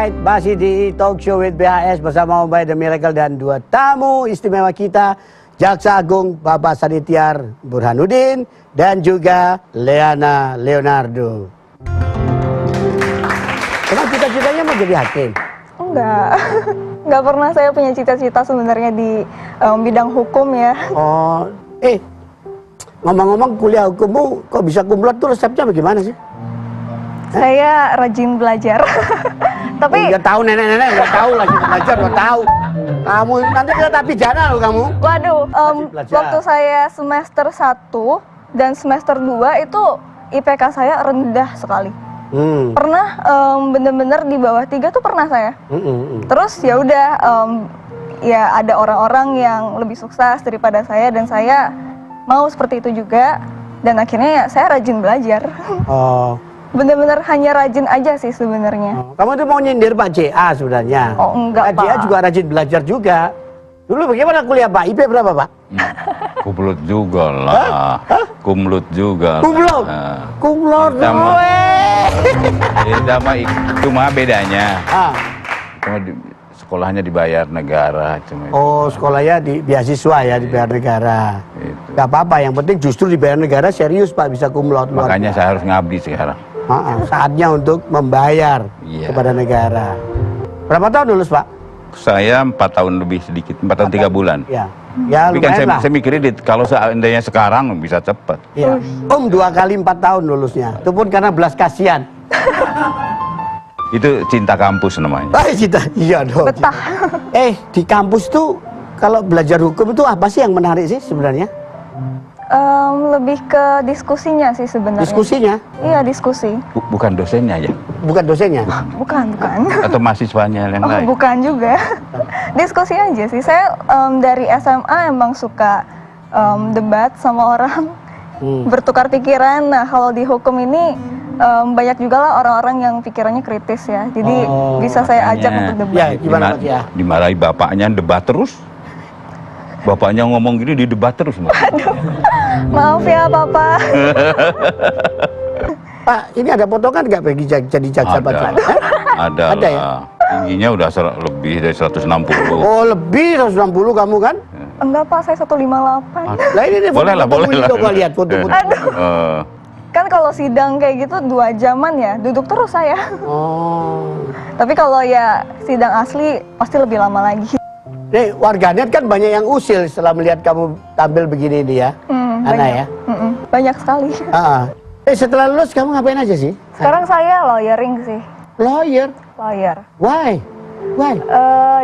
Alright, masih di Talk Show with BHS bersama Om Baik The Miracle dan dua tamu istimewa kita, Jaksa Agung Bapak Sanitiar Burhanuddin dan juga Leana Leonardo. Emang cita-citanya mau jadi hakim? Enggak pernah saya punya cita-cita sebenarnya di bidang hukum ya. Oh, ngomong-ngomong kuliah hukummu kok bisa kumlot tuh resepnya bagaimana sih? Saya rajin belajar. Tapi nggak tahu nenek-nenek nggak tahu lagi belajar nggak tahu. Kamu nanti kita tapi pidana loh kamu. waduh, waktu saya semester 1 dan semester 2 itu IPK saya rendah sekali. Pernah bener-bener di bawah 3 tuh pernah saya. Terus ya udah ya ada orang-orang yang lebih sukses daripada saya dan saya mau seperti itu juga dan akhirnya ya saya rajin belajar. Oh. Bener-bener hanya rajin aja sih sebenarnya. Kamu tuh mau nyindir Pak JA sebenarnya? Oh enggak, Pak JA juga rajin belajar juga. Dulu bagaimana kuliah Pak? IP berapa Pak? Kumlot juga lah. Kumlot juga. Kumlot? Kumlot cuma bedanya. Cuma sekolahnya dibayar negara. Oh, sekolahnya di beasiswa ya, dibayar negara. Itu. Gak apa-apa, yang penting justru dibayar negara serius Pak, bisa kumlot. Makanya saya harus ngabdi sekarang. Saatnya untuk membayar kepada negara. Berapa tahun lulus Pak? Saya 4 tahun lebih sedikit, 4 tahun 3 bulan. Ya, ya tapi kan lumayan lah. saya mikirin kalau seandainya sekarang bisa cepat. Ya. Om 2 kali 4 tahun lulusnya. Itu pun karena belas kasihan. Itu cinta kampus namanya. Cinta, iya dong. Betah. Di kampus tuh kalau belajar hukum itu apa sih yang menarik sih sebenarnya? Lebih ke diskusinya sih sebenarnya. Diskusinya? Iya, diskusi. Bukan dosennya ya? Bukan dosennya? Bukan. Atau mahasiswanya yang lain? Bukan juga. Diskusi aja sih. Saya dari SMA emang suka debat sama orang, bertukar pikiran. Nah, kalau di hukum ini banyak juga lah orang-orang yang pikirannya kritis ya. Jadi bisa saya ajak untuk debat. Ya, gimana Pak ya? Dimarahi bapaknya debat terus. Bapaknya ngomong gini di debat terus. Aduh, maaf ya Papa. Pak, ini ada potongan nggak pergi jadi jaksa Pak? Ada ya? Tingginya udah lebih dari 160. Oh, lebih 160 kamu kan? Enggak Pak, saya 158. Lah ini boleh lah. Coba lihat foto-foto. Kan kalau sidang kayak gitu 2 jaman ya, duduk terus saya. Oh. Tapi kalau ya sidang asli pasti lebih lama lagi. Nih, warganet kan banyak yang usil setelah melihat kamu tampil begini ini ya. Ana ya? Banyak sekali. Setelah lulus kamu ngapain aja sih? Sekarang saya lawyering sih. Lawyer? Why?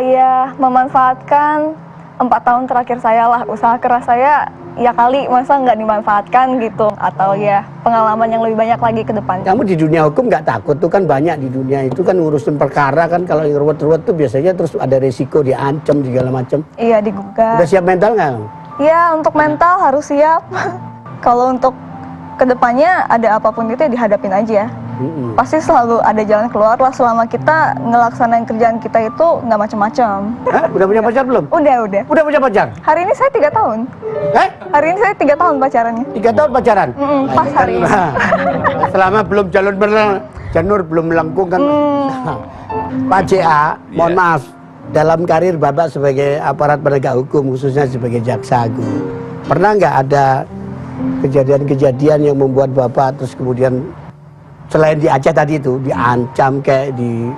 Ya memanfaatkan 4 tahun terakhir saya lah, usaha keras saya ya kali masa nggak dimanfaatkan gitu, atau ya pengalaman yang lebih banyak lagi ke depan. Kamu di dunia hukum nggak takut tuh, kan banyak di dunia itu kan ngurusin perkara kan, kalau yang ruwet-ruwet tuh biasanya terus ada resiko diancam segala macam. Iya, digugat. Udah siap mental nggak? Iya, untuk mental harus siap. Kalau untuk kedepannya ada apapun itu ya dihadapin aja. Pasti selalu ada jalan keluar lah selama kita ngelaksanain kerjaan kita itu nggak macam-macam. Udah punya pacar belum? Udah. Udah punya pacar? Hari ini saya 3 tahun. Hari ini saya 3 tahun pacarannya. 3 tahun pacaran? Pas hari ini. Selama belum janur belum melengkung kan. Pak JA, mohon maaf, dalam karir Bapak sebagai aparat penegak hukum, khususnya sebagai jaksa agung, pernah nggak ada kejadian-kejadian yang membuat Bapak terus kemudian selain di Aceh tadi itu diancam kayak di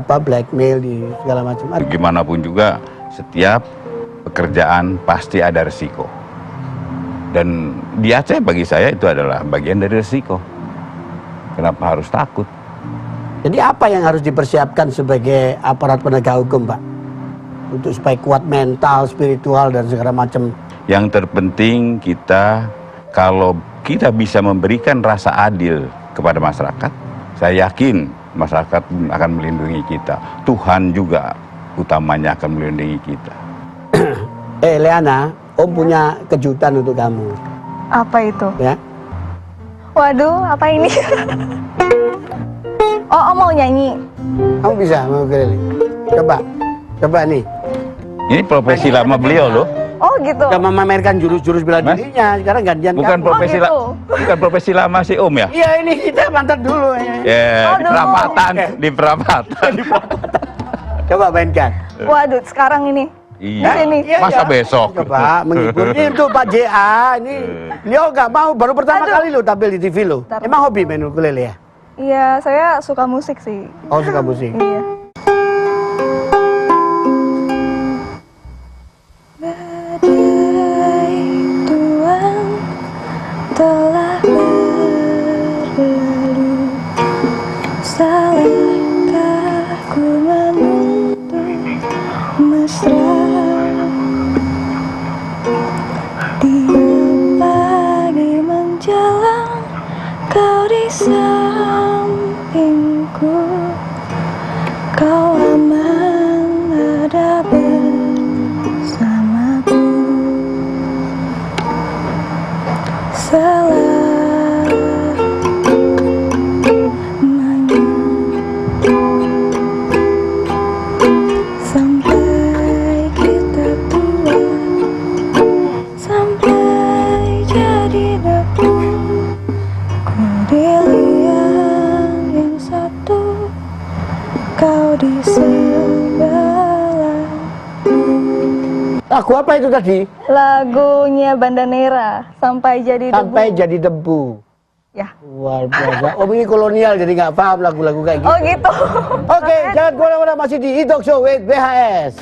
blackmail di segala macam? Gimana pun juga setiap pekerjaan pasti ada resiko. Dan di Aceh bagi saya itu adalah bagian dari resiko. Kenapa harus takut? Jadi apa yang harus dipersiapkan sebagai aparat penegak hukum, Pak? Untuk supaya kuat mental, spiritual dan segala macam. Yang terpenting kalau kita bisa memberikan rasa adil kepada masyarakat, saya yakin masyarakat akan melindungi kita. Tuhan juga utamanya akan melindungi kita. Leana, Om punya kejutan untuk kamu. Apa itu? Ya. Waduh, apa ini? Om mau nyanyi. Kamu bisa mau keliling. Coba nih. Ini profesi lama beliau loh. Oh gitu. Udah memamerkan jurus-jurus bela Mas? dirinya. Sekarang gantian Bukan kamu. profesi gitu. bukan profesi lama sih Om ya? Iya, ini kita mantan dulu. Ya, Oh, di dulu. perapatan, di perapatan. Coba mainkan. Waduh, sekarang ini. Iya. sini. Iya, Masa iya. besok? Coba menghibur. Ini untuk Pak JA. Ini beliau nggak mau, baru pertama Aduh. kali lo tampil di TV lo. Bentar. Emang hobi main ukulele ya? Iya, saya suka musik sih. Oh, suka musik. Iya. Badai tuang telah berlalu. Salahkah ku menuntut mesra? Tiap pagi menjelang kau di sampingku, kau aman ada bersamaku. Selamanya sampai kita tua, sampai jadi debu. Ku di liang yang satu, kau di sebelah. Lagu apa itu tadi? Lagunya Bandanera, Sampai Jadi Debu. Sampai jadi debu. Ya. Luar biasa. Om ini kolonial jadi nggak paham lagu-lagu kayak gitu. Oh gitu. Oke, jangan kemana-mana, masih di E-Talk Show with BHS.